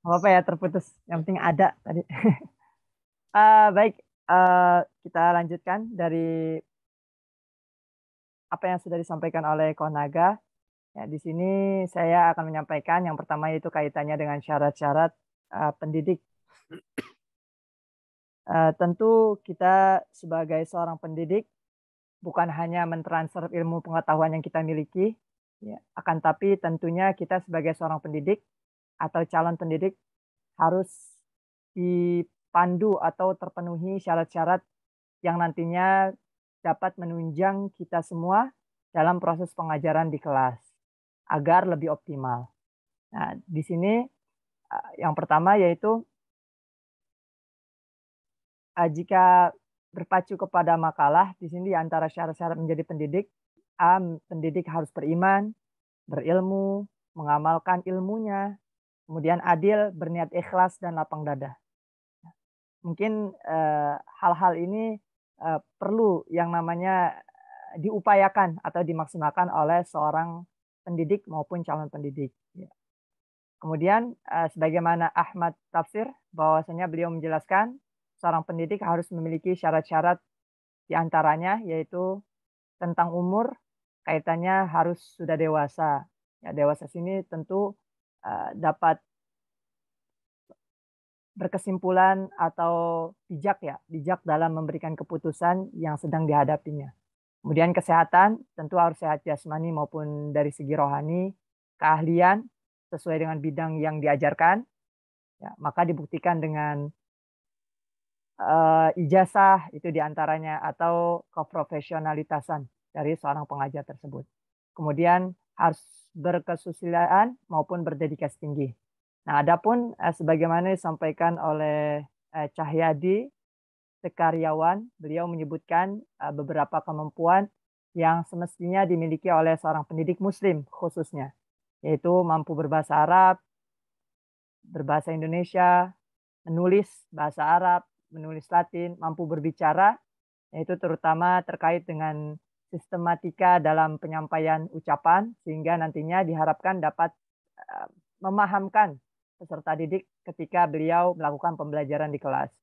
Apa ya terputus. Yang penting ada tadi. Baik, kita lanjutkan dari apa yang sudah disampaikan oleh Konaga. Ya, di sini saya akan menyampaikan yang pertama yaitu kaitannya dengan syarat-syarat pendidik. Tentu kita sebagai seorang pendidik bukan hanya mentransfer ilmu pengetahuan yang kita miliki, ya, akan tapi tentunya kita sebagai seorang pendidik atau calon pendidik harus dipandu atau terpenuhi syarat-syarat yang nantinya dapat menunjang kita semua dalam proses pengajaran di kelas agar lebih optimal. Nah, di sini yang pertama yaitu jika berpacu kepada makalah, di sini di antara syarat-syarat menjadi pendidik, pendidik harus beriman, berilmu, mengamalkan ilmunya, kemudian adil, berniat ikhlas, dan lapang dada. Mungkin hal-hal ini perlu yang namanya diupayakan atau dimaksimalkan oleh seorang pendidik maupun calon pendidik. Ya. Kemudian sebagaimana Ahmad tafsir bahwasanya beliau menjelaskan seorang pendidik harus memiliki syarat-syarat di antaranya yaitu tentang umur, kaitannya harus sudah dewasa. Ya, dewasa sini tentu dapat berkesimpulan atau bijak ya, bijak dalam memberikan keputusan yang sedang dihadapinya. Kemudian kesehatan, tentu harus sehat jasmani maupun dari segi rohani, keahlian sesuai dengan bidang yang diajarkan, ya, maka dibuktikan dengan ijazah itu diantaranya atau keprofesionalitasan dari seorang pengajar tersebut. Kemudian harus berkesusilaan maupun berdedikasi tinggi. Nah, adapun sebagaimana disampaikan oleh Cahyadi Sekaryawan, beliau menyebutkan beberapa kemampuan yang semestinya dimiliki oleh seorang pendidik Muslim khususnya, yaitu mampu berbahasa Arab, berbahasa Indonesia, menulis bahasa Arab, menulis Latin, mampu berbicara, yaitu terutama terkait dengan sistematika dalam penyampaian ucapan, sehingga nantinya diharapkan dapat eh, memahamkan peserta didik ketika beliau melakukan pembelajaran di kelas.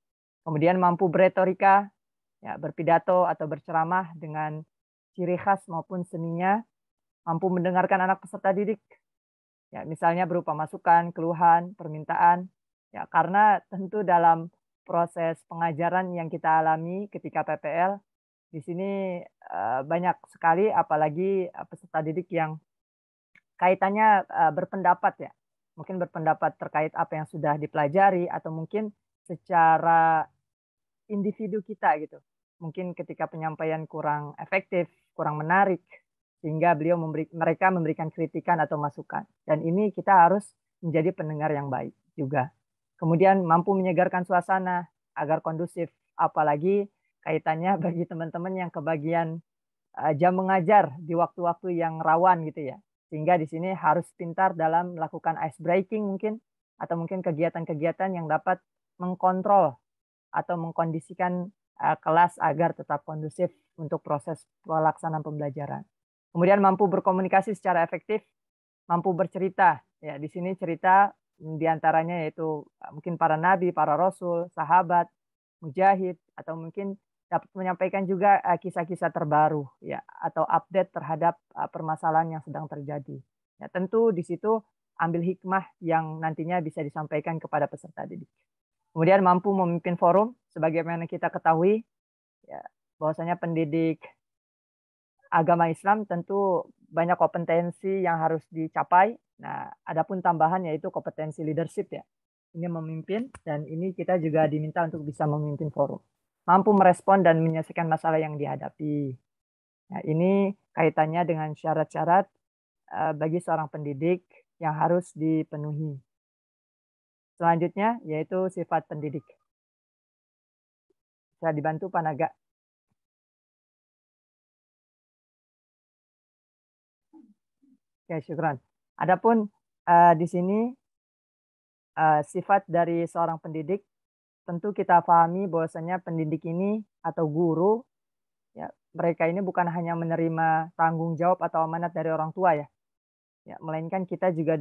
Kemudian mampu beretorika, ya, berpidato atau berceramah dengan ciri khas maupun seninya, mampu mendengarkan anak peserta didik, ya, misalnya berupa masukan, keluhan, permintaan, ya, karena tentu dalam proses pengajaran yang kita alami ketika PPL, di sini banyak sekali apalagi peserta didik yang kaitannya berpendapat ya, mungkin berpendapat terkait apa yang sudah dipelajari atau mungkin secara individu kita gitu. Mungkin ketika penyampaian kurang efektif, kurang menarik, sehingga mereka memberikan kritikan atau masukan. Dan ini kita harus menjadi pendengar yang baik juga. Kemudian mampu menyegarkan suasana agar kondusif, apalagi kaitannya bagi teman-teman yang kebagian jam mengajar di waktu-waktu yang rawan gitu ya. Sehingga di sini harus pintar dalam melakukan ice breaking mungkin atau mungkin kegiatan-kegiatan yang dapat mengkontrol atau mengkondisikan kelas agar tetap kondusif untuk proses pelaksanaan pembelajaran. Kemudian mampu berkomunikasi secara efektif, mampu bercerita. Ya, di sini cerita diantaranya yaitu mungkin para nabi, para rasul, sahabat, mujahid, atau mungkin dapat menyampaikan juga kisah-kisah terbaru ya atau update terhadap permasalahan yang sedang terjadi. Ya, tentu di situ ambil hikmah yang nantinya bisa disampaikan kepada peserta didik. Kemudian mampu memimpin forum, sebagaimana kita ketahui, ya, bahwasanya pendidik agama Islam tentu banyak kompetensi yang harus dicapai. Nah, adapun tambahan yaitu kompetensi leadership ya. Ini memimpin dan ini kita juga diminta untuk bisa memimpin forum. Mampu merespon dan menyelesaikan masalah yang dihadapi. Nah, ini kaitannya dengan syarat-syarat bagi seorang pendidik yang harus dipenuhi. Selanjutnya yaitu sifat pendidik. Bisa dibantu Pak Naga. Ya, syukran. Adapun di sini sifat dari seorang pendidik, tentu kita pahami bahwasanya pendidik ini atau guru, ya, mereka ini bukan hanya menerima tanggung jawab atau amanat dari orang tua ya, ya, melainkan kita juga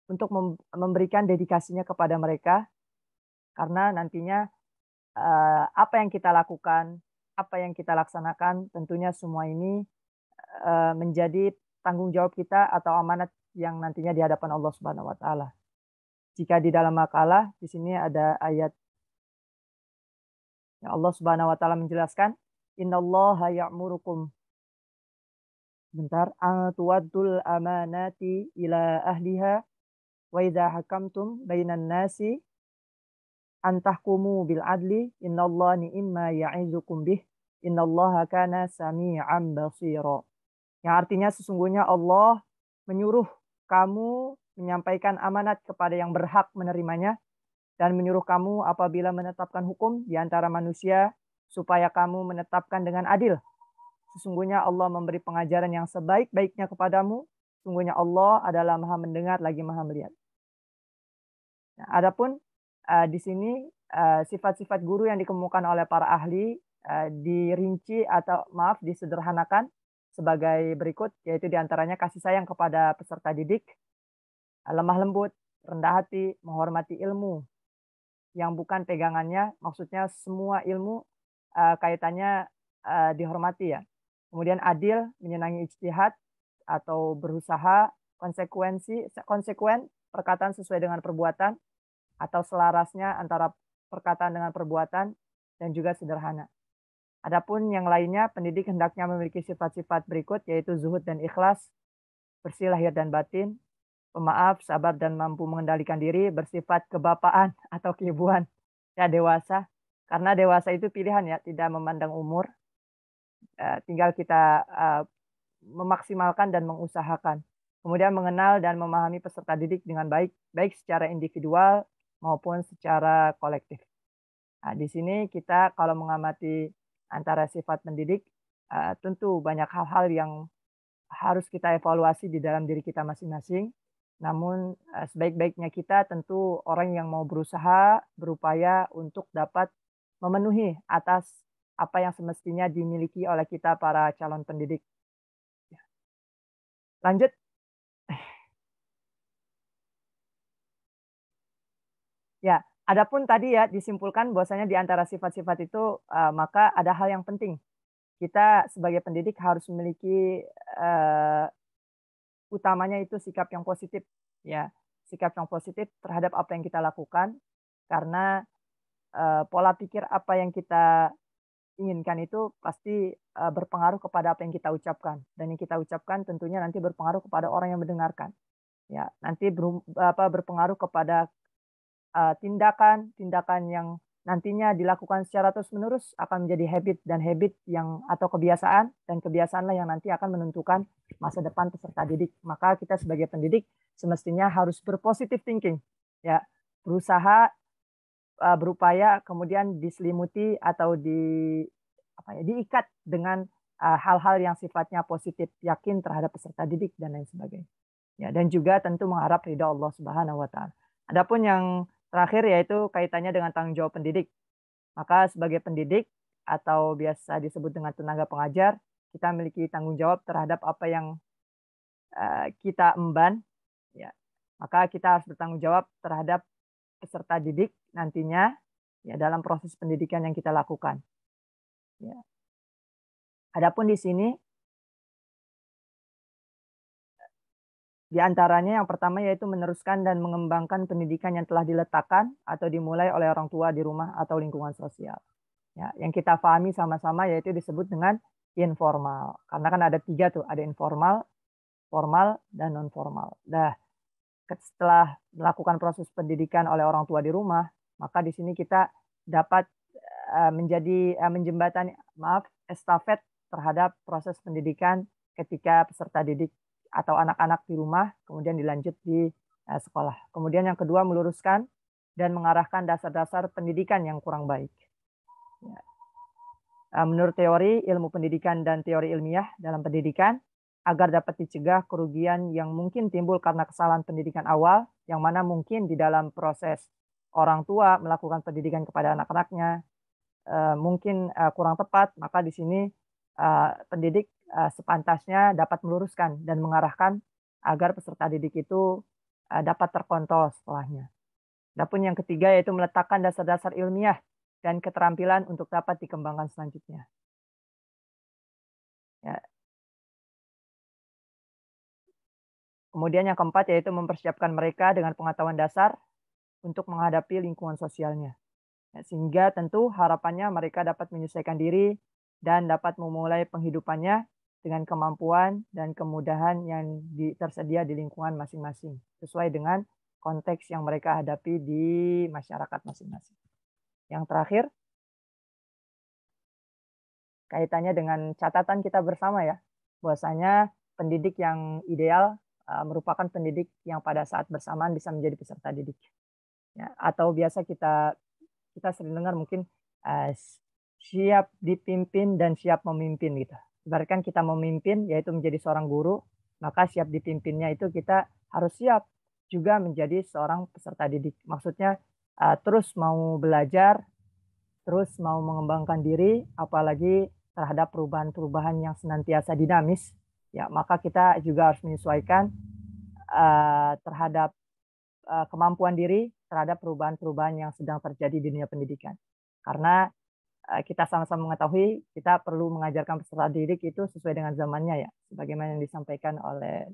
untuk memberikan dedikasinya kepada mereka, karena nantinya apa yang kita lakukan, apa yang kita laksanakan, tentunya semua ini menjadi tanggung jawab kita atau amanat yang nantinya di hadapan Allah Subhanahu wa taala. Jika di dalam makalah di sini ada ayat yang Allah Subhanahu wa taala menjelaskan, "Innallaha ya'murukum" bentar, "tu'addul amanati ila ahliha wa idza hakamtum bainan nasi antahkumu bil adli innallaha ni'ma ya'izukum bih innallaha kana sami'an basira." Yang artinya sesungguhnya Allah menyuruh kamu menyampaikan amanat kepada yang berhak menerimanya dan menyuruh kamu apabila menetapkan hukum di antara manusia supaya kamu menetapkan dengan adil. Sesungguhnya Allah memberi pengajaran yang sebaik-baiknya kepadamu. Sesungguhnya Allah adalah Maha mendengar lagi Maha melihat. Nah, adapun di sini sifat-sifat guru yang dikemukakan oleh para ahli dirinci atau maaf disederhanakan sebagai berikut, yaitu diantaranya kasih sayang kepada peserta didik, lemah lembut, rendah hati, menghormati ilmu yang bukan pegangannya, maksudnya semua ilmu kaitannya dihormati ya. Kemudian adil, menyenangi ijtihad atau berusaha, konsekuen, perkataan sesuai dengan perbuatan atau selarasnya antara perkataan dengan perbuatan, dan juga sederhana. Adapun yang lainnya, pendidik hendaknya memiliki sifat-sifat berikut, yaitu zuhud dan ikhlas, bersih lahir dan batin, pemaaf, sabar dan mampu mengendalikan diri, bersifat kebapaan atau keibuan, ya dewasa. Karena dewasa itu pilihan ya, tidak memandang umur. Tinggal kita memaksimalkan dan mengusahakan. Kemudian mengenal dan memahami peserta didik dengan baik, baik secara individual maupun secara kolektif. Nah, di sini kita kalau mengamati antara sifat pendidik, tentu banyak hal-hal yang harus kita evaluasi di dalam diri kita masing-masing. Namun sebaik-baiknya kita tentu orang yang mau berusaha, berupaya untuk dapat memenuhi atas apa yang semestinya dimiliki oleh kita para calon pendidik. Lanjut. Ya, adapun tadi ya disimpulkan bahwasanya di antara sifat-sifat itu, maka ada hal yang penting. Kita sebagai pendidik harus memiliki, utamanya itu sikap yang positif, ya. Sikap yang positif terhadap apa yang kita lakukan, karena, pola pikir apa yang kita inginkan itu pasti, berpengaruh kepada apa yang kita ucapkan, dan yang kita ucapkan tentunya nanti berpengaruh kepada orang yang mendengarkan. Ya, nanti berpengaruh kepada tindakan-tindakan yang nantinya dilakukan secara terus-menerus akan menjadi habit yang atau kebiasaan, dan kebiasaanlah yang nanti akan menentukan masa depan peserta didik. Maka kita sebagai pendidik semestinya harus berpositif thinking, ya, berusaha, berupaya kemudian diselimuti atau diikat dengan hal-hal yang sifatnya positif, yakin terhadap peserta didik dan lain sebagainya. Ya, dan juga tentu mengharap ridha Allah Subhanahu wa taala. Adapun yang terakhir yaitu kaitannya dengan tanggung jawab pendidik. Maka sebagai pendidik atau biasa disebut dengan tenaga pengajar, kita memiliki tanggung jawab terhadap apa yang kita emban, ya. Maka kita harus bertanggung jawab terhadap peserta didik nantinya ya dalam proses pendidikan yang kita lakukan. Ya. Adapun di sini di antaranya yang pertama yaitu meneruskan dan mengembangkan pendidikan yang telah diletakkan atau dimulai oleh orang tua di rumah atau lingkungan sosial. Ya, yang kita pahami sama-sama yaitu disebut dengan informal. Karena kan ada 3 tuh, ada informal, formal, dan non formal. Nah, setelah melakukan proses pendidikan oleh orang tua di rumah, maka di sini kita dapat menjadi estafet terhadap proses pendidikan ketika peserta didik atau anak-anak di rumah, kemudian dilanjut di sekolah. Kemudian yang kedua, meluruskan dan mengarahkan dasar-dasar pendidikan yang kurang baik. Ya. Menurut teori ilmu pendidikan dan teori ilmiah dalam pendidikan, agar dapat dicegah kerugian yang mungkin timbul karena kesalahan pendidikan awal, yang mana mungkin di dalam proses orang tua melakukan pendidikan kepada anak-anaknya mungkin kurang tepat, maka di sini pendidik sepantasnya dapat meluruskan dan mengarahkan agar peserta didik itu dapat terkontrol setelahnya. Adapun yang ketiga yaitu meletakkan dasar-dasar ilmiah dan keterampilan untuk dapat dikembangkan selanjutnya. Ya. Kemudian yang keempat yaitu mempersiapkan mereka dengan pengetahuan dasar untuk menghadapi lingkungan sosialnya. Ya, sehingga tentu harapannya mereka dapat menyesuaikan diri dan dapat memulai penghidupannya dengan kemampuan dan kemudahan yang tersedia di lingkungan masing-masing, sesuai dengan konteks yang mereka hadapi di masyarakat masing-masing. Yang terakhir, kaitannya dengan catatan kita bersama ya, bahwasanya pendidik yang ideal merupakan pendidik yang pada saat bersamaan bisa menjadi peserta didik. Ya, atau biasa kita sering dengar mungkin siap dipimpin dan siap memimpin gitu. Ibaratkan kita memimpin yaitu menjadi seorang guru, maka siap dipimpinnya itu kita harus siap juga menjadi seorang peserta didik. Maksudnya terus mau belajar, terus mau mengembangkan diri, apalagi terhadap perubahan-perubahan yang senantiasa dinamis, ya maka kita juga harus menyesuaikan terhadap kemampuan diri terhadap perubahan-perubahan yang sedang terjadi di dunia pendidikan. Karena kita sama-sama mengetahui kita perlu mengajarkan peserta didik itu sesuai dengan zamannya ya, sebagaimana yang disampaikan oleh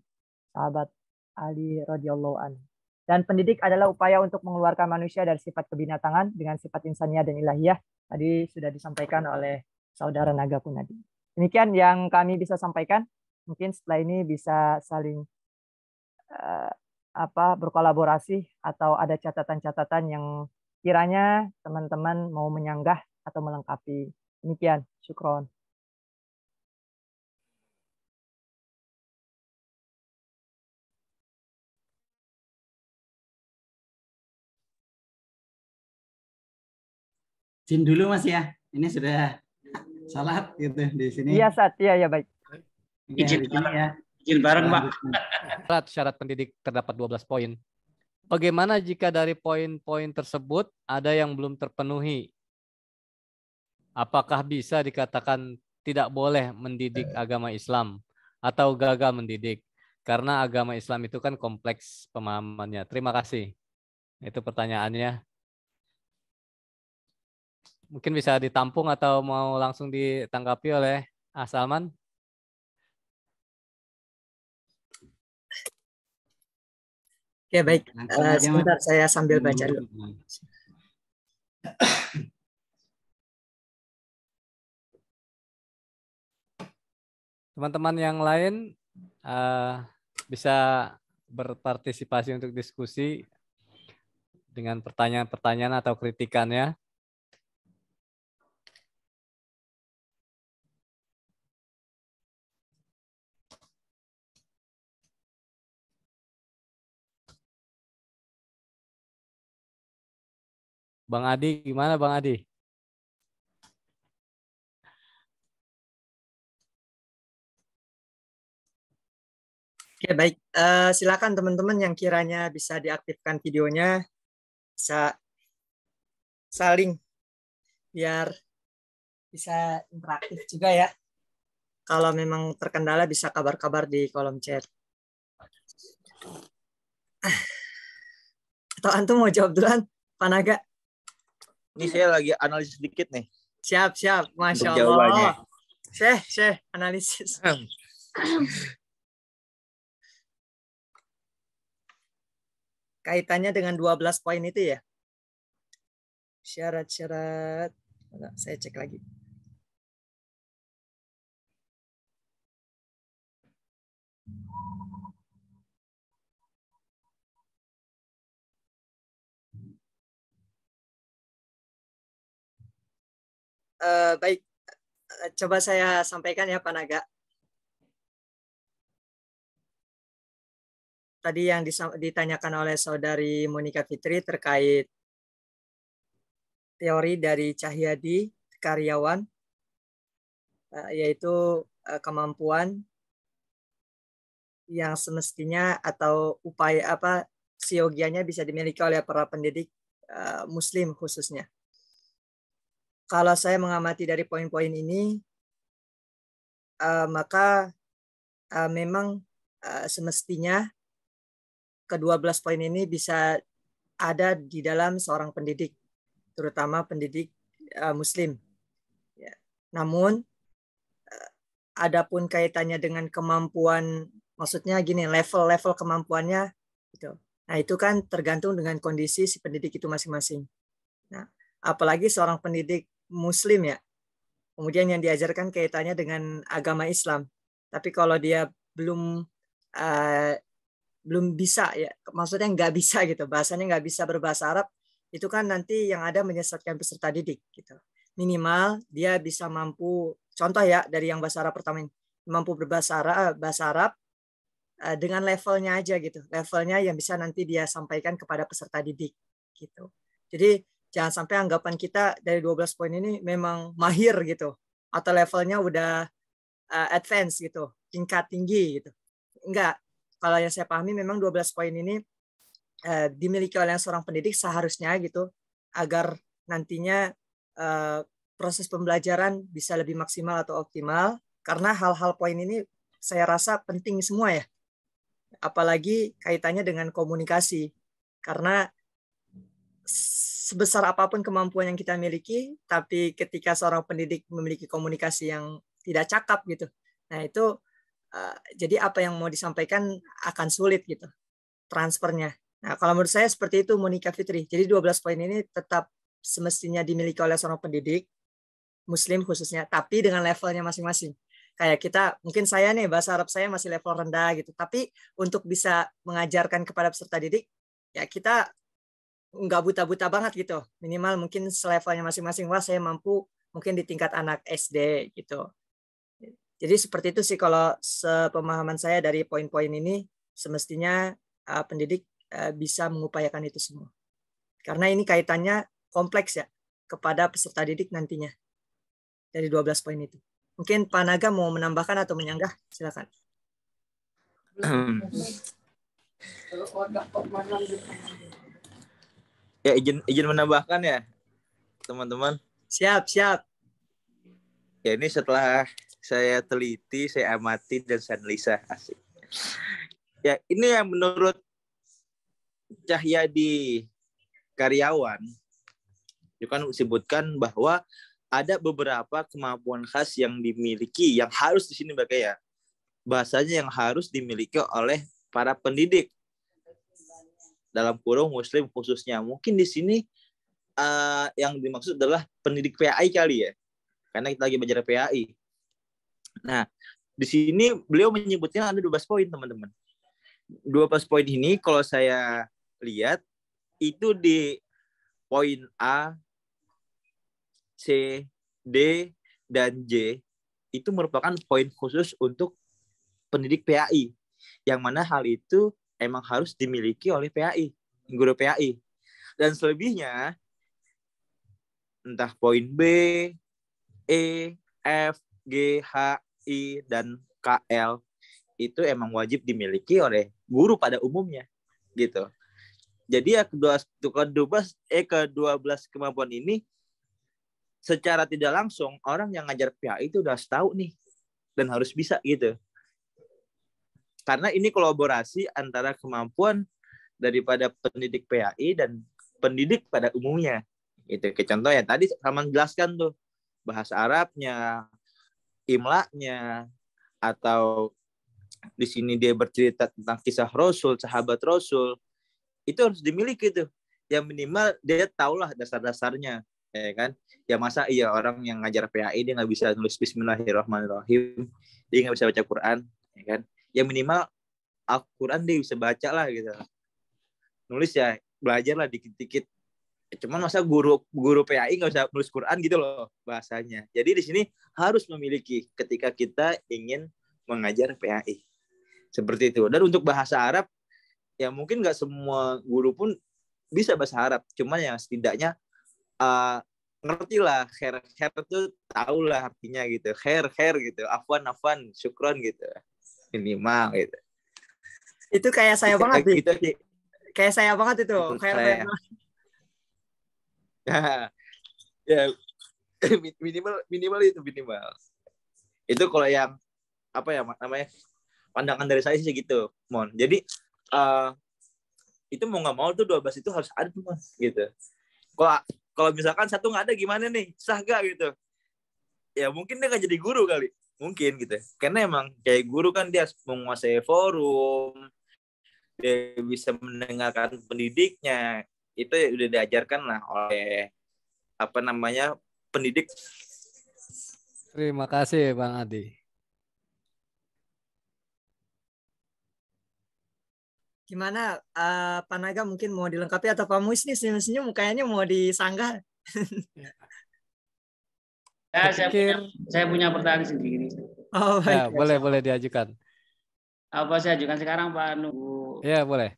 sahabat Ali radhiyallahu anhu. Dan pendidik adalah upaya untuk mengeluarkan manusia dari sifat kebinatangan dengan sifat insaniah dan ilahiyah. Tadi sudah disampaikan oleh saudara Naga Kunadi. Demikian yang kami bisa sampaikan. Mungkin setelah ini bisa saling berkolaborasi atau ada catatan-catatan yang kiranya teman-teman mau menyanggah atau melengkapi. Demikian, syukron. Izin dulu Mas ya, ini sudah salat gitu di sini. Iya, Sat. Iya, baik. Izin ya. Izin bareng, Pak. Syarat pendidik terdapat 12 poin. Bagaimana jika dari poin-poin tersebut ada yang belum terpenuhi? Apakah bisa dikatakan tidak boleh mendidik agama Islam atau gagal mendidik? Karena agama Islam itu kan kompleks pemahamannya. Terima kasih. Itu pertanyaannya. Mungkin bisa ditampung atau mau langsung ditanggapi oleh Salman? Oke, baik. Sebentar saya sambil baca dulu. Teman-teman yang lain bisa berpartisipasi untuk diskusi dengan pertanyaan-pertanyaan atau kritikannya. Bang Adi, gimana Bang Adi? Oke, baik. Silakan teman-teman yang kiranya bisa diaktifkan videonya, bisa saling biar bisa interaktif juga ya. Kalau memang terkendala bisa kabar-kabar di kolom chat. Atau antum mau jawab duluan, Pak Naga? Ini saya lagi analisis sedikit nih. Siap. Masya Allah. Syekh, analisis. Kaitannya dengan 12 poin itu ya? Syarat-syarat. Saya cek lagi. Baik, coba saya sampaikan ya Pak Naga. Tadi yang ditanyakan oleh saudari Monika Fitri terkait teori dari Cahyadi karyawan, yaitu kemampuan yang semestinya atau upaya siogianya bisa dimiliki oleh para pendidik Muslim khususnya. Kalau saya mengamati dari poin-poin ini, maka memang semestinya ke-12 poin ini bisa ada di dalam seorang pendidik, terutama pendidik Muslim. Ya. Namun, adapun kaitannya dengan kemampuan, maksudnya gini, level-level kemampuannya, gitu. Nah, itu kan tergantung dengan kondisi si pendidik itu masing-masing. Nah, apalagi seorang pendidik Muslim ya, kemudian yang diajarkan kaitannya dengan agama Islam. Tapi kalau dia belum bisa ya, maksudnya nggak bisa gitu, bahasanya nggak bisa berbahasa Arab, itu kan nanti yang ada menyesatkan peserta didik gitu. Minimal dia bisa mampu, contoh ya dari yang bahasa Arab pertama ini, mampu berbahasa Arab dengan levelnya aja gitu, levelnya yang bisa nanti dia sampaikan kepada peserta didik gitu. Jadi jangan sampai anggapan kita dari 12 poin ini memang mahir gitu, atau levelnya udah advance gitu, tingkat tinggi gitu. Enggak. Kalau yang saya pahami memang 12 poin ini dimiliki oleh seorang pendidik seharusnya gitu, agar nantinya proses pembelajaran bisa lebih maksimal atau optimal, karena hal-hal poin ini saya rasa penting semua ya, apalagi kaitannya dengan komunikasi, karena sebesar apapun kemampuan yang kita miliki, tapi ketika seorang pendidik memiliki komunikasi yang tidak cakap gitu, nah itu jadi apa yang mau disampaikan akan sulit gitu transfernya. Nah, kalau menurut saya seperti itu Monica Fitri. Jadi 12 poin ini tetap semestinya dimiliki oleh seorang pendidik Muslim khususnya, tapi dengan levelnya masing-masing. Kayak kita, mungkin saya nih bahasa Arab saya masih level rendah gitu, tapi untuk bisa mengajarkan kepada peserta didik, ya kita nggak buta-buta banget gitu. Minimal mungkin selevelnya masing-masing. Wah, saya mampu mungkin di tingkat anak SD gitu. Jadi seperti itu sih kalau sepemahaman saya dari poin-poin ini, semestinya pendidik bisa mengupayakan itu semua. Karena ini kaitannya kompleks ya kepada peserta didik nantinya dari 12 poin itu. Mungkin Pak Naga mau menambahkan atau menyanggah, silakan. Ya, izin menambahkan ya, teman-teman. Siap. Ya, ini setelah saya teliti, saya amati, dan saya analisa. Asik. Ya, ini yang menurut Cahyadi Karyawan, itu kan disebutkan bahwa ada beberapa kemampuan khas yang dimiliki, yang harus di sini pakai ya, bahasanya yang harus dimiliki oleh para pendidik dalam kurung Muslim khususnya. Mungkin di sini yang dimaksud adalah pendidik PAI kali ya, karena kita lagi belajar PAI. Nah, di sini beliau menyebutnya ada 12 poin, teman-teman. 12 poin ini kalau saya lihat itu di poin A, C, D, dan J itu merupakan poin khusus untuk pendidik PAI, yang mana hal itu emang harus dimiliki oleh PAI, guru PAI. Dan selebihnya entah poin B, E, F, G, H, I, dan KL itu emang wajib dimiliki oleh guru pada umumnya gitu. Jadi ya ke-12 kemampuan ini secara tidak langsung orang yang ngajar PAI itu udah tahu nih dan harus bisa gitu. Karena ini kolaborasi antara kemampuan daripada pendidik PAI dan pendidik pada umumnya. Itu kayak contoh ya tadi Salman jelaskan tuh bahasa Arabnya, imlanya, atau di sini dia bercerita tentang kisah Rasul, sahabat Rasul, itu harus dimiliki tuh. Yang minimal dia tahulah dasar-dasarnya, ya kan? Ya masa iya orang yang ngajar PAI dia nggak bisa nulis Bismillahirrahmanirrahim, dia nggak bisa baca Quran, ya kan? Ya minimal Al-Quran dia bisa baca lah gitu. Nulis ya belajar lah dikit-dikit. Cuman masa guru PAI nggak bisa nulis Quran gitu loh bahasanya. Jadi di sini harus memiliki ketika kita ingin mengajar PAI. Seperti itu. Dan untuk bahasa Arab, ya mungkin nggak semua guru pun bisa bahasa Arab. Cuman yang setidaknya ngerti lah. Khair itu tahu lah artinya gitu. Khair gitu. Afwan, syukron gitu. Minimal gitu. Itu kayak saya banget nih. Gitu, kayak saya banget itu. Khair. Ya minimal itu. Itu kalau yang apa ya namanya pandangan dari saya sih gitu, Mon. Jadi itu mau nggak mau tuh 12 itu harus ada tuh Mas gitu. Kalau misalkan satu nggak ada gimana nih, sah gak gitu? Ya mungkin dia nggak jadi guru kali, mungkin gitu. Karena emang kayak guru kan dia menguasai forum, dia bisa mendengarkan pendidiknya, itu udah diajarkan lah oleh apa namanya pendidik. Terima kasih Bang Adi. Gimana Pak Naga, mungkin mau dilengkapi atau Pak Muis nih senyum-senyum mukanya mau disanggah? Ya, Pikir saya punya pertanyaan sendiri. Oh ya baik. boleh diajukan. Apa saya ajukan sekarang Pak? Nunggu. Ya boleh.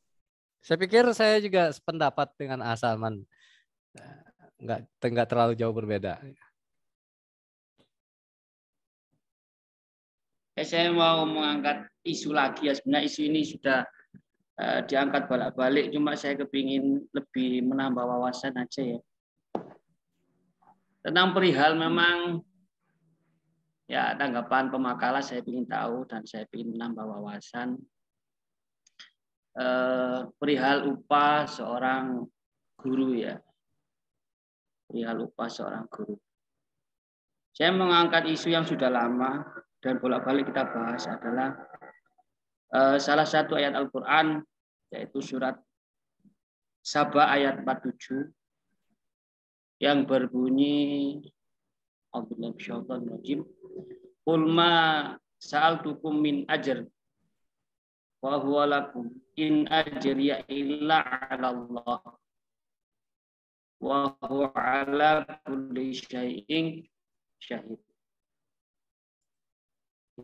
Saya pikir saya juga sependapat dengan Salman. Nggak terlalu jauh berbeda. Saya mau mengangkat isu lagi ya. Sebenarnya isu ini sudah diangkat balik-balik. Cuma saya kepingin lebih menambah wawasan aja ya. Tentang perihal memang ya tanggapan pemakalah saya ingin tahu dan saya ingin menambah wawasan. Perihal upah seorang guru ya. Perihal upah seorang guru. Saya mengangkat isu yang sudah lama dan bolak-balik kita bahas adalah salah satu ayat Al-Quran yaitu surat Saba ayat 47 yang berbunyi Qul ma sa'altukum min ajr wa huwa lakum in ajriya illa 'ala Allah wa huwa 'ala kulli syai'in syahid.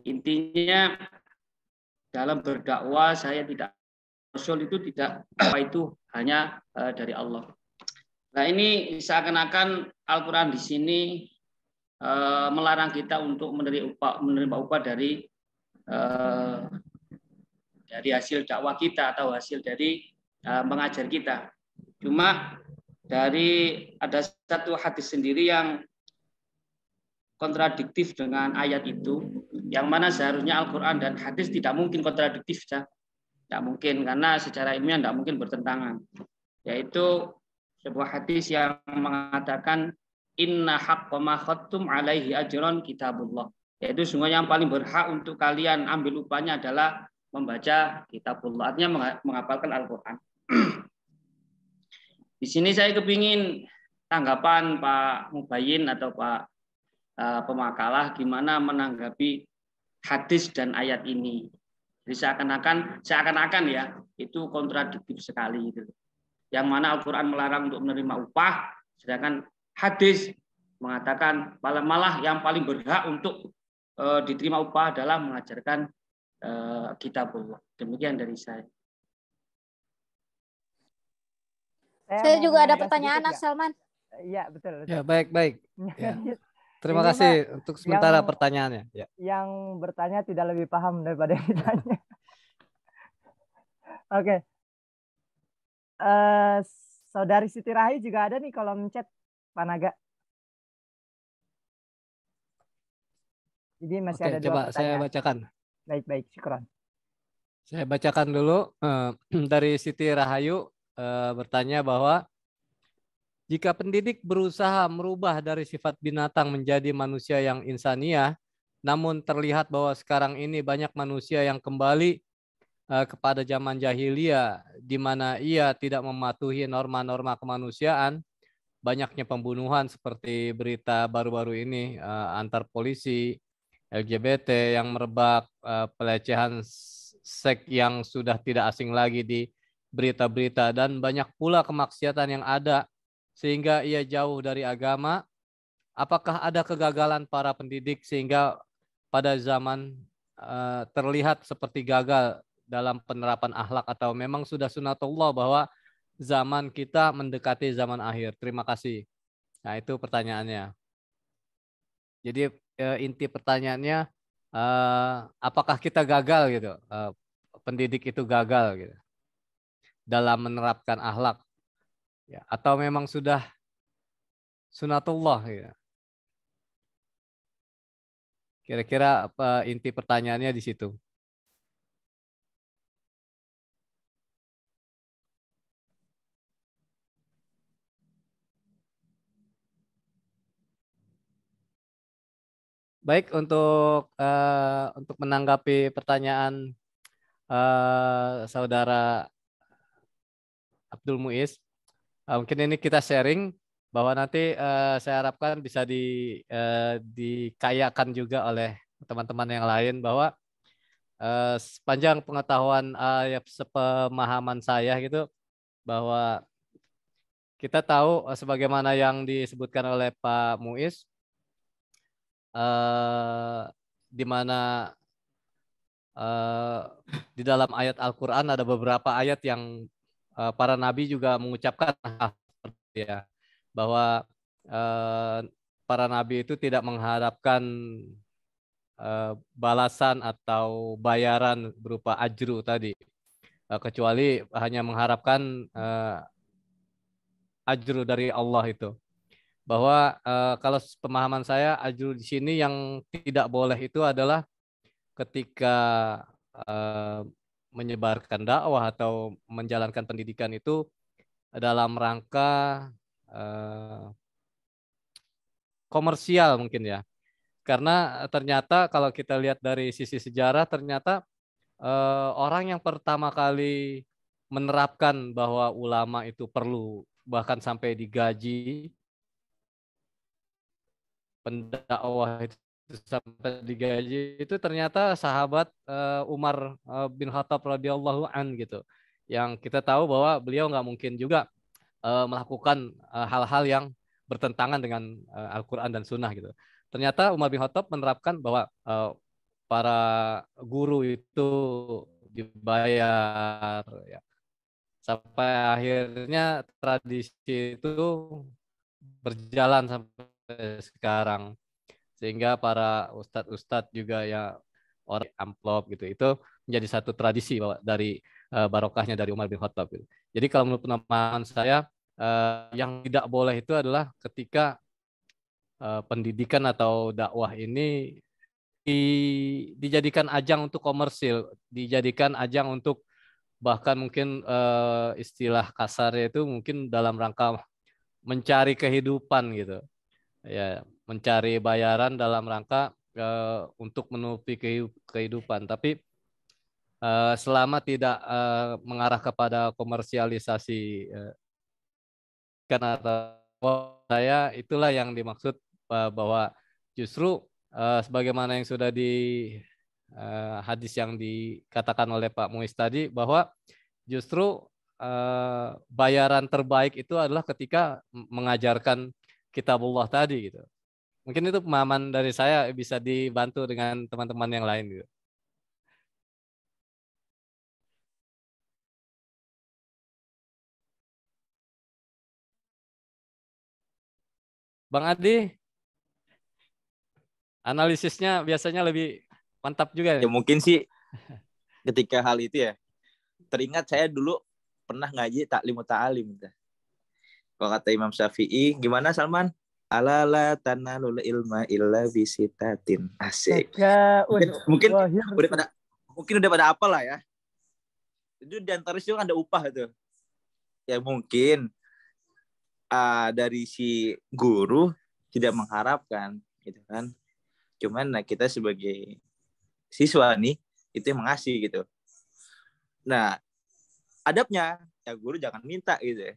Intinya dalam berdakwah saya tidak Rasul itu tidak apa itu hanya dari Allah. Nah ini seakan-akan Al-Quran di sini melarang kita untuk menerima upah dari hasil dakwah kita atau hasil dari mengajar kita. Cuma ada satu hadis sendiri yang kontradiktif dengan ayat itu, yang mana seharusnya Al-Quran dan hadis tidak mungkin kontradiktif, tidak mungkin karena secara ilmiah tidak mungkin bertentangan. Yaitu sebuah hadis yang mengatakan inna haqqa ma khattum alaihi ajron kitabullah. Yaitu sungguh yang paling berhak untuk kalian ambil upahnya adalah membaca kitabullah, artinya menghafalkan Al-Quran. Di sini saya kepingin tanggapan Pak Mubayyin atau Pak pemakalah gimana menanggapi hadis dan ayat ini. Jadi seakan-akan ya itu kontradiktif sekali gitu. Yang mana Al-Quran melarang untuk menerima upah, sedangkan hadis mengatakan malah yang paling berhak untuk diterima upah adalah mengajarkan kitabullah. Demikian dari saya. Saya juga ada pertanyaan, Salman. Iya, betul. Ya, baik. Ya. Terima Ini, kasih Mbak, untuk sementara pertanyaannya. Ya. Yang bertanya tidak lebih paham daripada yang ditanya. Oke. Saudari Siti Rahayu juga ada nih kolom chat, Pak Naga. Jadi masih ada dua pertanyaan. Saya bacakan. Baik, syukran. Saya bacakan dulu dari Siti Rahayu bertanya bahwa jika pendidik berusaha merubah dari sifat binatang menjadi manusia yang insaniah, namun terlihat bahwa sekarang ini banyak manusia yang kembali kepada zaman jahiliyah, di mana ia tidak mematuhi norma-norma kemanusiaan, banyaknya pembunuhan seperti berita baru-baru ini antar polisi, LGBT yang merebak, pelecehan seks yang sudah tidak asing lagi di berita-berita, dan banyak pula kemaksiatan yang ada sehingga ia jauh dari agama. Apakah ada kegagalan para pendidik sehingga pada zaman terlihat seperti gagal dalam penerapan akhlak, atau memang sudah sunatullah bahwa zaman kita mendekati zaman akhir? Terima kasih. Nah, itu pertanyaannya. Jadi inti pertanyaannya apakah kita gagal gitu? Pendidik itu gagal gitu dalam menerapkan akhlak, ya, atau memang sudah sunatullah ya. Kira-kira apa inti pertanyaannya di situ? Baik, untuk menanggapi pertanyaan saudara Abdul Muiz, mungkin ini kita sharing bahwa nanti saya harapkan bisa dikayakan juga oleh teman-teman yang lain bahwa sepanjang pengetahuan sepemahaman saya gitu bahwa kita tahu sebagaimana yang disebutkan oleh Pak Muiz, di mana di dalam ayat Al-Quran ada beberapa ayat yang para nabi juga mengucapkan ya, bahwa para nabi itu tidak mengharapkan balasan atau bayaran berupa ajru tadi, kecuali hanya mengharapkan ajru dari Allah itu. Bahwa kalau pemahaman saya ajru di sini yang tidak boleh itu adalah ketika menyebarkan dakwah atau menjalankan pendidikan itu dalam rangka komersial mungkin ya. Karena ternyata kalau kita lihat dari sisi sejarah, ternyata orang yang pertama kali menerapkan bahwa ulama itu perlu bahkan sampai digaji, pendakwah itu sampai digaji, itu ternyata sahabat Umar bin Khattab radhiyallahu an gitu, yang kita tahu bahwa beliau nggak mungkin juga melakukan hal-hal yang bertentangan dengan Al-Quran dan Sunnah gitu. Ternyata Umar bin Khattab menerapkan bahwa para guru itu dibayar ya. Sampai akhirnya tradisi itu berjalan sampai sekarang, sehingga para ustadz-ustadz juga ya orang amplop gitu, itu menjadi satu tradisi dari barokahnya dari Umar bin Khattab gitu. Jadi kalau menurut pemahaman saya yang tidak boleh itu adalah ketika pendidikan atau dakwah ini dijadikan ajang untuk komersil, dijadikan ajang untuk bahkan mungkin istilah kasarnya itu mungkin dalam rangka mencari kehidupan gitu ya, mencari bayaran dalam rangka untuk menutupi kehidupan. Tapi selama tidak mengarah kepada komersialisasi kan, atau saya itulah yang dimaksud bahwa justru sebagaimana yang sudah di hadis yang dikatakan oleh Pak Muiz tadi, bahwa justru bayaran terbaik itu adalah ketika mengajarkan kitabullah tadi gitu. Mungkin itu pemahaman dari saya, bisa dibantu dengan teman-teman yang lain gitu. Bang Adi, analisisnya biasanya lebih mantap juga ya. Mungkin sih ketika hal itu ya, teringat saya dulu pernah ngaji taklim ta'alim. Kalau kata Imam Syafi'i, gimana Salman? Ala la tanalul ilma illa bisitatin. Asik. Mungkin udah pada apa lah ya. Itu di antara itu ada upah itu. Ya mungkin dari si guru tidak mengharapkan gitu kan. Cuman kita sebagai siswa nih itu yang mengasih gitu. Nah, adabnya ya guru jangan minta gitu ya.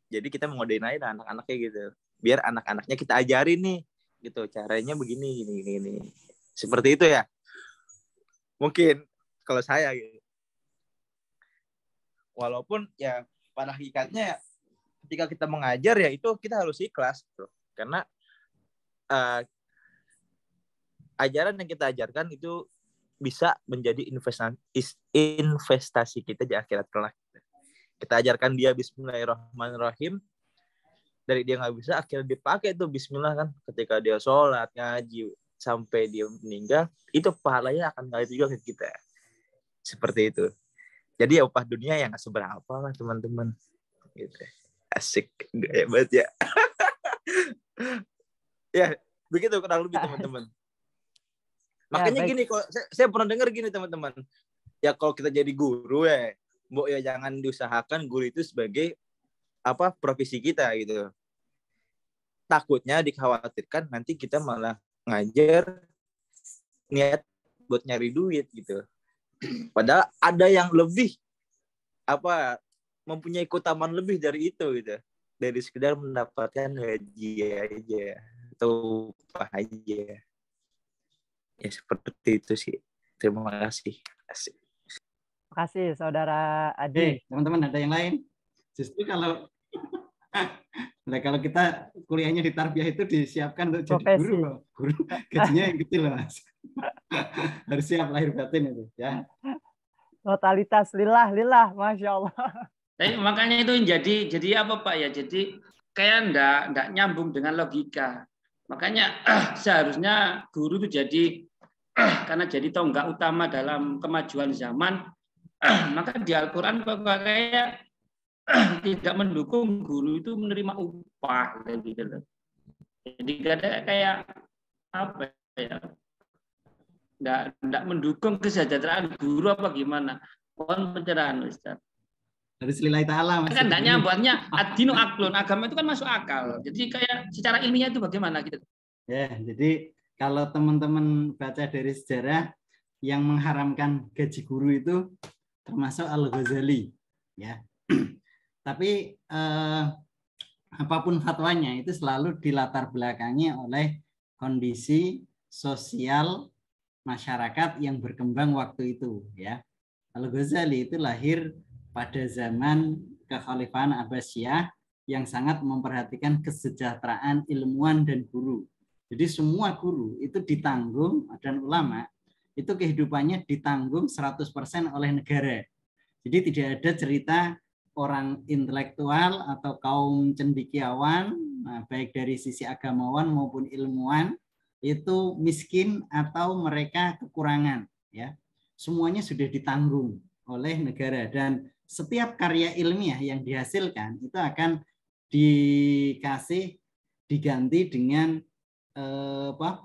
Jadi kita mengodein aja anak-anaknya gitu. Biar anak-anaknya kita ajarin nih gitu, caranya begini gini. Seperti itu ya. Mungkin kalau saya gitu. Walaupun ya pada hakikatnya ketika kita mengajar ya itu kita harus ikhlas bro. Karena ajaran yang kita ajarkan itu bisa menjadi investasi kita di akhirat kelak. Kita ajarkan dia bismillahirrahmanirrahim, dari dia nggak bisa akhirnya dipakai tuh bismillah kan, ketika dia sholat ngaji sampai dia meninggal, itu pahalanya akan ngalir juga ke kita. Seperti itu. Jadi ya upah dunia yang nggak seberapa lah teman-teman. Gitu. Asik, gaya banget ya. Ya begitu kurang lebih teman-teman. Makanya gini, kok saya pernah dengar gini teman-teman. Ya kalau kita jadi guru ya, Mbok ya jangan diusahakan guru itu sebagai profesi kita gitu. Takutnya dikhawatirkan nanti kita malah ngajar niat buat nyari duit gitu. Padahal ada yang lebih mempunyai keutamaan lebih dari itu gitu. Dari sekedar mendapatkan gaji aja atau upah aja. Ya seperti itu sih. Terima kasih. Terima kasih Saudara Adi. Teman-teman ada yang lain? Justru kalau kita kuliahnya di tarbiyah itu disiapkan untuk jadi Profesi. guru loh. Guru gajinya yang kecil loh, Mas. Harus siap lahir batin itu ya. Totalitas lillah, Masya Allah. Tapi makanya itu jadi apa Pak ya? Jadi kayak enggak nyambung dengan logika. Makanya seharusnya guru itu jadi karena jadi tonggak utama dalam kemajuan zaman, maka di Al-Quran kayak tidak mendukung guru itu menerima upah gitu loh. Jadi kayak apa ya? Enggak mendukung kesejahteraan guru apa gimana? Mohon pencerahan Ustaz. Harus lillahi ta'ala, Mas. Kan enggak nyambungnya ad-dinu aklun, agama itu kan masuk akal. Jadi kayak secara ilmiah itu bagaimana gitu. Ya, jadi kalau teman-teman baca dari sejarah yang mengharamkan gaji guru itu termasuk Al-Ghazali ya. Tapi apapun fatwanya itu selalu dilatar belakangi oleh kondisi sosial masyarakat yang berkembang waktu itu ya. Al-Ghazali itu lahir pada zaman kekhalifahan Abbasiyah yang sangat memperhatikan kesejahteraan ilmuwan dan guru. Jadi semua guru itu ditanggung, dan ulama itu kehidupannya ditanggung 100% oleh negara. Jadi tidak ada cerita orang intelektual atau kaum cendekiawan, baik dari sisi agamawan maupun ilmuwan, itu miskin atau mereka kekurangan. Ya, semuanya sudah ditanggung oleh negara, dan setiap karya ilmiah yang dihasilkan itu akan diganti dengan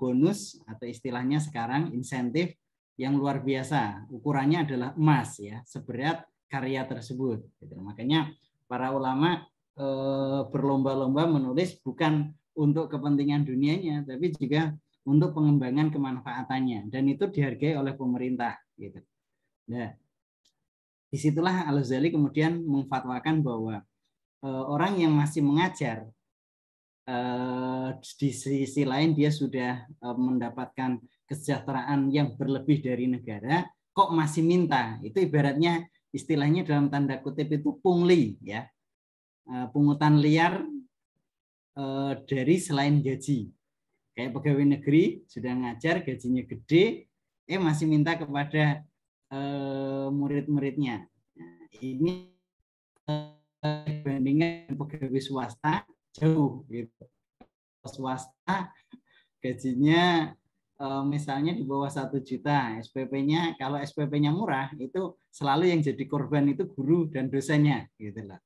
bonus atau istilahnya sekarang insentif yang luar biasa. Ukurannya adalah emas ya, seberat karya tersebut. Makanya para ulama berlomba-lomba menulis bukan untuk kepentingan dunianya, tapi juga untuk pengembangan kemanfaatannya, dan itu dihargai oleh pemerintah. Gitu. Nah, disitulah Al-Ghazali kemudian memfatwakan bahwa orang yang masih mengajar di sisi lain dia sudah mendapatkan kesejahteraan yang berlebih dari negara, kok masih minta? Itu ibaratnya istilahnya dalam tanda kutip itu pungli ya, pungutan liar dari selain gaji. Kayak pegawai negeri sudah ngajar gajinya gede, masih minta kepada murid-muridnya. Nah, ini dibandingkan pegawai swasta jauh gitu. Swasta gajinya misalnya di bawah 1 juta, SPP-nya kalau SPP-nya murah itu selalu yang jadi korban itu guru dan dosennya gitu lah.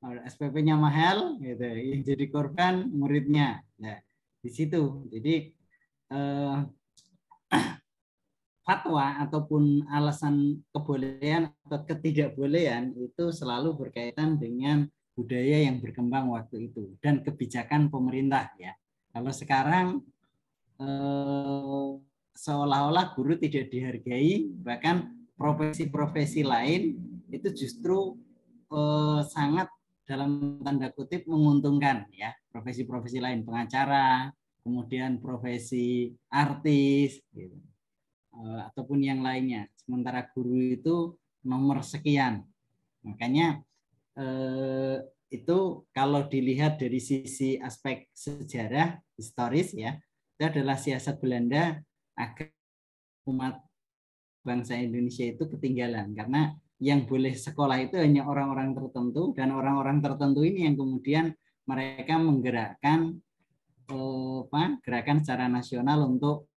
SPP-nya mahal gitu, yang jadi korban muridnya. Nah, di situ. Jadi fatwa ataupun alasan kebolehan atau ketidakbolehan itu selalu berkaitan dengan budaya yang berkembang waktu itu dan kebijakan pemerintah ya. Kalau sekarang seolah-olah guru tidak dihargai, bahkan profesi-profesi lain itu justru sangat dalam tanda kutip menguntungkan ya, profesi-profesi lain, pengacara, kemudian profesi artis gitu. Ataupun yang lainnya. Sementara guru itu nomor sekian. Makanya itu kalau dilihat dari sisi aspek sejarah historis ya, itu adalah siasat Belanda agar umat bangsa Indonesia itu ketinggalan, karena yang boleh sekolah itu hanya orang-orang tertentu, dan orang-orang tertentu ini yang kemudian mereka menggerakkan gerakan secara nasional untuk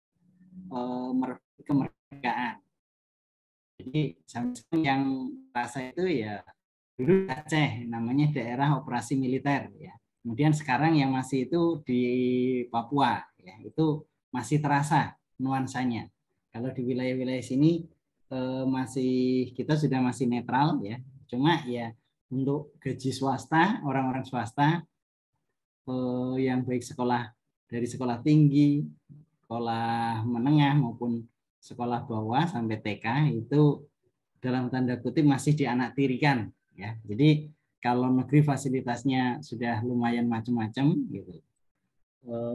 kemerdekaan. Jadi yang rasa itu ya dulu Aceh, namanya daerah operasi militer ya. Kemudian sekarang yang masih itu di Papua ya, itu masih terasa nuansanya. Kalau di wilayah-wilayah sini kita sudah masih netral ya. Cuma ya untuk gaji swasta, orang-orang swasta yang baik sekolah dari sekolah tinggi, sekolah menengah maupun sekolah bawah sampai TK itu dalam tanda kutip masih dianaktirikan ya. Jadi kalau negeri fasilitasnya sudah lumayan macam-macam gitu.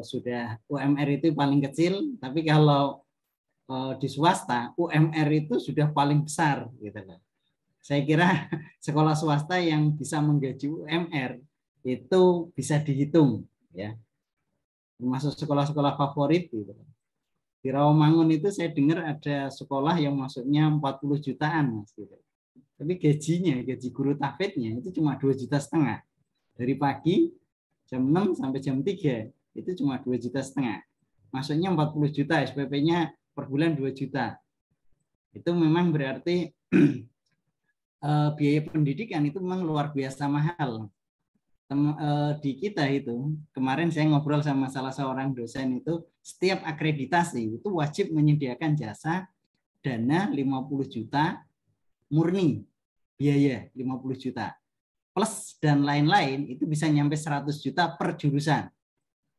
Sudah UMR itu paling kecil, tapi kalau di swasta UMR itu sudah paling besar gitu loh. Saya kira sekolah swasta yang bisa menggaji UMR itu bisa dihitung ya. Termasuk sekolah-sekolah favorit gitu. Di Rawamangun itu saya dengar ada sekolah yang masuknya 40 jutaan Mas gitu. Tapi gaji guru tahfidznya itu cuma 2,5 juta. Dari pagi jam 6 sampai jam 3 itu cuma 2,5 juta. Masuknya 40 juta, SPP-nya per bulan 2 juta. Itu memang berarti biaya pendidikan itu memang luar biasa mahal. Di kita itu kemarin saya ngobrol sama salah seorang dosen itu setiap akreditasi itu wajib menyediakan jasa dana 50 juta murni biaya 50 juta plus dan lain-lain itu bisa nyampe 100 juta per jurusan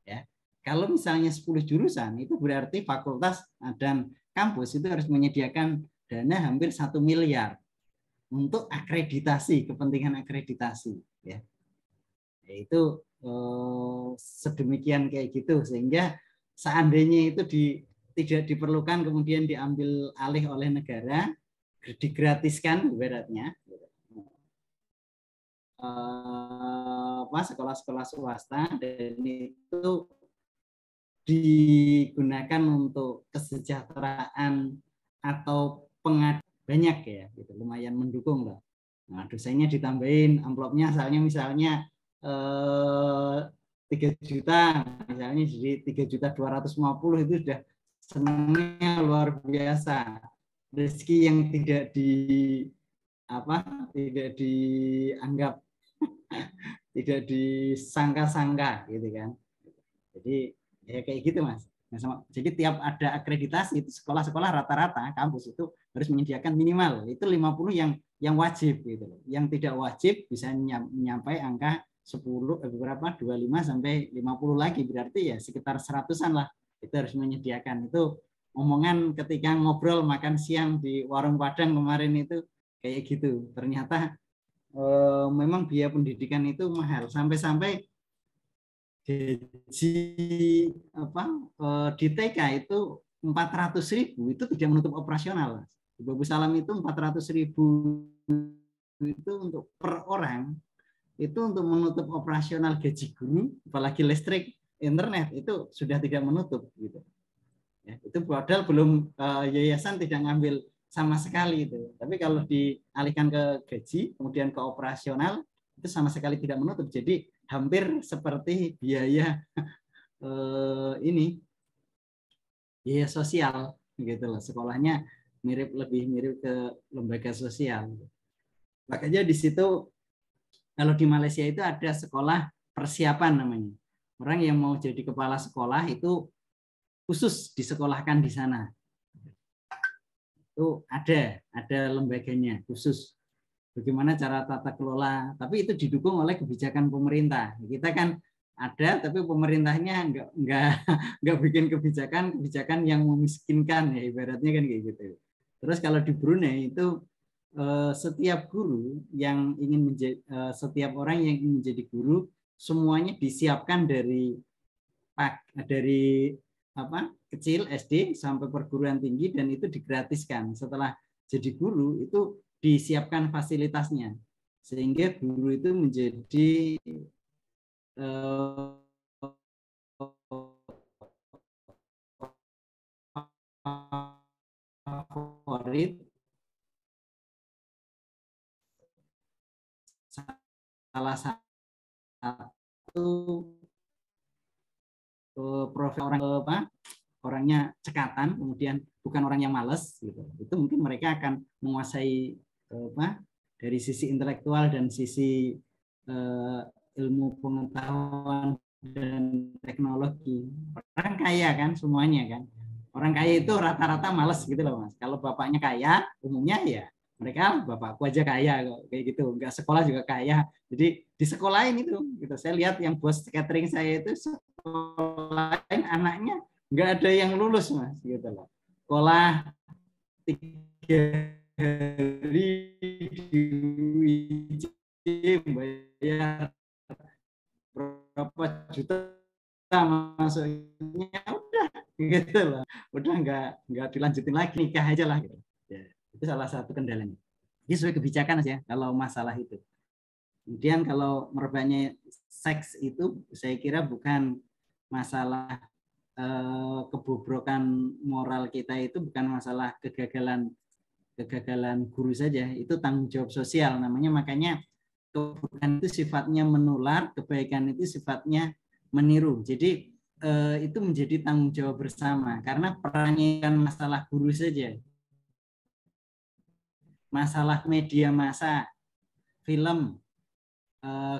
ya. Kalau misalnya 10 jurusan itu berarti fakultas dan kampus itu harus menyediakan dana hampir 1 miliar untuk akreditasi, kepentingan akreditasi ya. Itu sedemikian kayak gitu sehingga seandainya itu tidak diperlukan kemudian diambil alih oleh negara, digratiskan ibaratnya sekolah-sekolah swasta dan itu digunakan untuk kesejahteraan atau banyak ya gitu, lumayan mendukung lah. Nah, dosennya ditambahin amplopnya misalnya 3 juta misalnya, jadi 3.250.000 itu sudah senangnya luar biasa. Rezeki yang tidak dianggap tidak disangka-sangka gitu kan. Jadi ya kayak gitu Mas. Nah, jadi tiap ada akreditasi itu sekolah-sekolah rata-rata kampus itu harus menyediakan minimal itu 50 yang wajib gitu. Yang tidak wajib bisa menyampai angka 25 sampai 50 lagi, berarti ya sekitar 100-an lah itu harus menyediakan. Itu omongan ketika ngobrol makan siang di warung Padang kemarin itu kayak gitu. Ternyata memang biaya pendidikan itu mahal sampai gaji di TK itu 400.000 itu tidak menutup operasional. Di Babu Salam itu 400.000 itu untuk per orang. Itu untuk menutup operasional gaji guru, apalagi listrik, internet itu sudah tidak menutup gitu. Ya, itu padahal belum yayasan tidak ngambil sama sekali itu. Tapi kalau dialihkan ke gaji, kemudian ke operasional itu sama sekali tidak menutup. Jadi hampir seperti biaya biaya sosial gitu loh. Sekolahnya lebih mirip ke lembaga sosial. Makanya di situ kalau di Malaysia itu ada sekolah persiapan namanya. Orang yang mau jadi kepala sekolah itu khusus disekolahkan di sana. Itu ada lembaganya khusus. Bagaimana cara tata kelola, tapi itu didukung oleh kebijakan pemerintah. Kita kan ada, tapi pemerintahnya nggak bikin kebijakan yang memiskinkan ya, ibaratnya kan kayak gitu. Terus kalau di Brunei itu setiap guru yang ingin setiap orang yang ingin menjadi guru semuanya disiapkan dari kecil SD sampai perguruan tinggi dan itu digratiskan. Setelah jadi guru itu disiapkan fasilitasnya sehingga guru itu menjadi favorit salah satu orangnya cekatan, kemudian bukan orang yang malas gitu. Itu mungkin mereka akan menguasai dari sisi intelektual dan sisi ilmu pengetahuan dan teknologi. Orang kaya kan semuanya kan. Orang kaya itu rata-rata malas gitu loh Mas. Kalau bapaknya kaya, umumnya ya mereka bapakku aja kaya kok kayak gitu, nggak sekolah juga kaya, jadi disekolahin itu gitu. Saya lihat yang bos catering saya itu sekolahin anaknya nggak ada yang lulus Mas gitu loh. sekolah 3 hari di UIJ bayar berapa juta masuknya, udah gitu loh, udah nggak dilanjutin lagi, nikah aja lah gitu. Ya, itu salah satu kendalanya. Jadi sesuai kebijakan aja kalau masalah itu. Kemudian kalau merebaknya seks itu saya kira bukan masalah kebobrokan moral kita, itu bukan masalah kegagalan guru saja, itu tanggung jawab sosial namanya. Makanya kebaikan itu sifatnya menular, kebaikan itu sifatnya meniru. Jadi itu menjadi tanggung jawab bersama, karena perannya kan masalah guru saja, masalah media massa, film,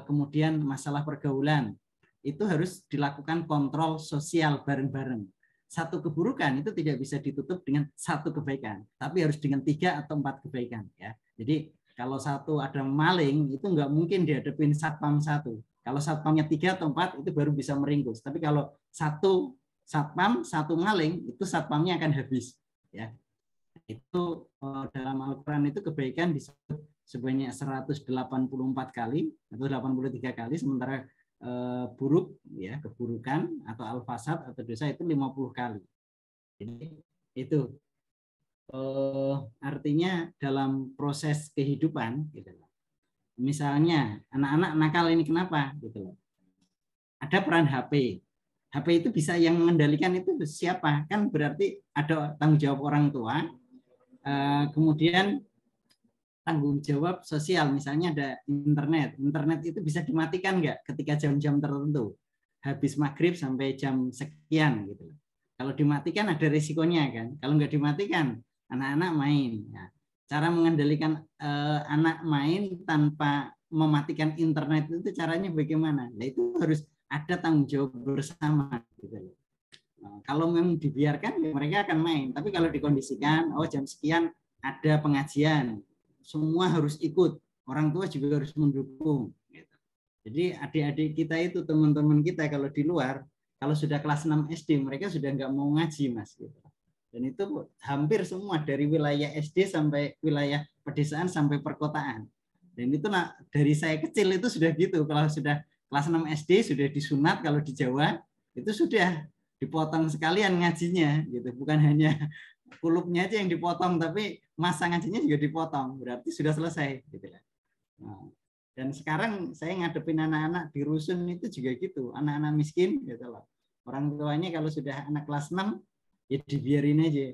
kemudian masalah pergaulan, itu harus dilakukan kontrol sosial bareng-bareng. Satu keburukan itu tidak bisa ditutup dengan satu kebaikan, tapi harus dengan 3 atau 4 kebaikan. Ya. Jadi kalau satu ada maling, itu nggak mungkin dihadapin satpam satu. Kalau satpamnya 3 atau 4, itu baru bisa meringkus. Tapi kalau satu satpam, satu maling, itu satpamnya akan habis. Ya. Itu dalam Al-Quran itu kebaikan disebut sebanyak 184 kali atau 83 kali, sementara buruk, ya, keburukan atau al-fasad atau dosa itu 50 kali. Jadi itu artinya dalam proses kehidupan gitu. Misalnya anak-anak nakal ini kenapa gitu loh. Ada peran HP. HP itu bisa yang mengendalikan itu siapa? Kan berarti ada tanggung jawab orang tua. Kemudian tanggung jawab sosial, misalnya ada internet itu bisa dimatikan nggak ketika jam-jam tertentu, habis maghrib sampai jam sekian gitu. Kalau dimatikan ada risikonya kan, kalau nggak dimatikan anak-anak main. Nah, cara mengendalikan anak main tanpa mematikan internet itu caranya bagaimana? Nah, itu harus ada tanggung jawab bersama gitu. Nah, kalau memang dibiarkan ya mereka akan main, tapi kalau dikondisikan, oh jam sekian ada pengajian, semua harus ikut, orang tua juga harus mendukung. Gitu. Jadi adik-adik kita itu, teman-teman kita kalau di luar, kalau sudah kelas 6 SD, mereka sudah nggak mau ngaji, Mas. Gitu. Dan itu hampir semua dari wilayah SD sampai wilayah pedesaan sampai perkotaan. Dan itu dari saya kecil itu sudah gitu. Kalau sudah kelas 6 SD sudah disunat, kalau di Jawa itu sudah dipotong sekalian ngajinya, gitu. Bukan hanya kulupnya aja yang dipotong, tapi masa ngajinya juga dipotong, berarti sudah selesai gitu kan. Nah, dan sekarang saya ngadepin anak-anak di rusun itu juga gitu, anak-anak miskin gitu loh. Orang tuanya kalau sudah anak kelas 6 ya dibiarin aja.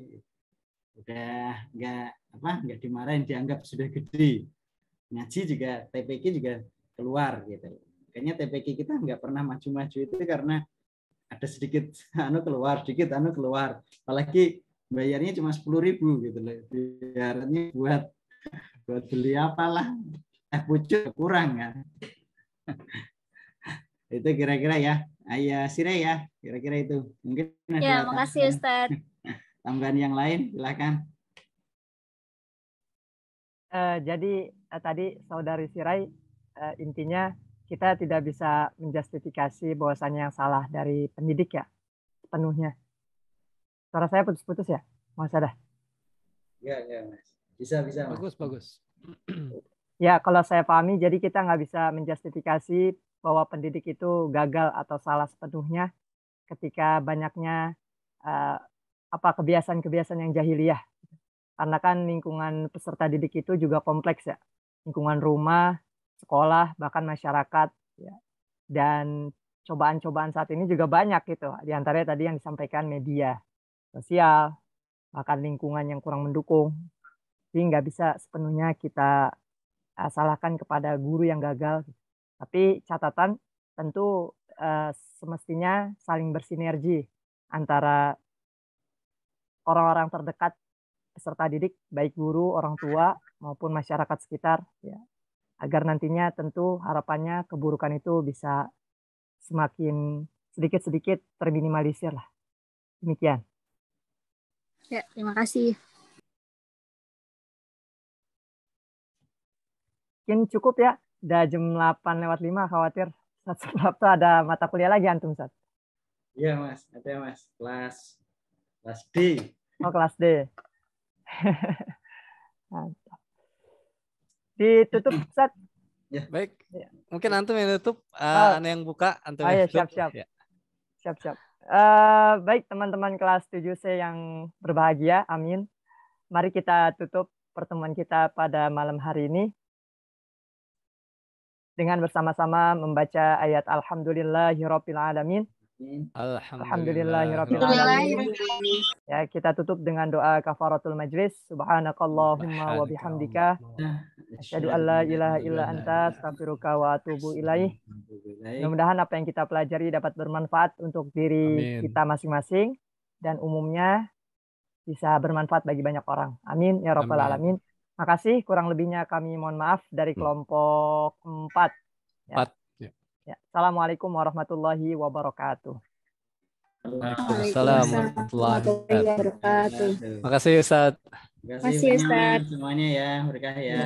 Udah nggak dimarahin, dianggap sudah gede. Ngaji juga, TPQ juga keluar gitu. Kayaknya TPQ kita nggak pernah maju-maju itu karena ada sedikit keluar, sedikit keluar. Apalagi bayarnya cuma 10.000 gitu loh. Biarnya buat beli apalah, pucuk kurang kan. Itu kira-kira ya. Ayah Sire ya, kira-kira itu. Mungkin ya, ada makasih Ustaz. Tambahan yang lain, silakan. Jadi tadi Saudari Sirai, intinya kita tidak bisa menjustifikasi bahwasannya yang salah dari pendidik ya, sepenuhnya. Suara saya putus-putus ya, Mas Ada? Ya, Mas. Bisa, Mas. Bagus. Ya, kalau saya pahami, jadi kita nggak bisa menjustifikasi bahwa pendidik itu gagal atau salah sepenuhnya ketika banyaknya kebiasaan-kebiasaan yang jahiliyah. Karena kan lingkungan peserta didik itu juga kompleks ya, lingkungan rumah, sekolah, bahkan masyarakat. Ya. Dan cobaan-cobaan saat ini juga banyak gitu. Di antaranya tadi yang disampaikan media sosial, bahkan lingkungan yang kurang mendukung. Jadi nggak bisa sepenuhnya kita salahkan kepada guru yang gagal. Tapi catatan tentu semestinya saling bersinergi antara orang-orang terdekat peserta didik, baik guru, orang tua, maupun masyarakat sekitar, ya, agar nantinya tentu harapannya keburukan itu bisa semakin sedikit-sedikit terminimalisir lah. Demikian. Ya, terima kasih. Mungkin cukup ya, udah jam 8:05, khawatir Sabtu ada mata kuliah lagi antum, Ustaz. Iya Mas, ada Mas, kelas D. Oh, kelas D. Mantap. Ditutup, Ustaz. Ya. Baik, mungkin antum yang tutup, Oh. Anda yang buka, antum Oh, yang ya, tutup. siap-siap. Ya. Siap-siap. Baik, teman-teman kelas 7C yang berbahagia, amin. Mari kita tutup pertemuan kita pada malam hari ini dengan bersama-sama membaca ayat Alhamdulillahirabbil alamin. Alhamdulillahirabbil alamin. Ya, kita tutup dengan doa kafaratul majlis. Subhanakallahumma wa bihamdika asyhadu an la ilaha illa anta astaghfiruka wa atubu ilaih. Mudah-mudahan apa yang kita pelajari dapat bermanfaat untuk diri Amin. kita masing-masing dan umumnya bisa bermanfaat bagi banyak orang. Amin ya rabbal alamin. Makasih, kurang lebihnya kami mohon maaf dari kelompok 4. Ya. 4. Ya. Ya. Assalamualaikum warahmatullahi wabarakatuh. Waalaikumsalam warahmatullahi wabarakatuh. Makasih Ustaz. Terima kasih banyak semuanya ya, berkah ya.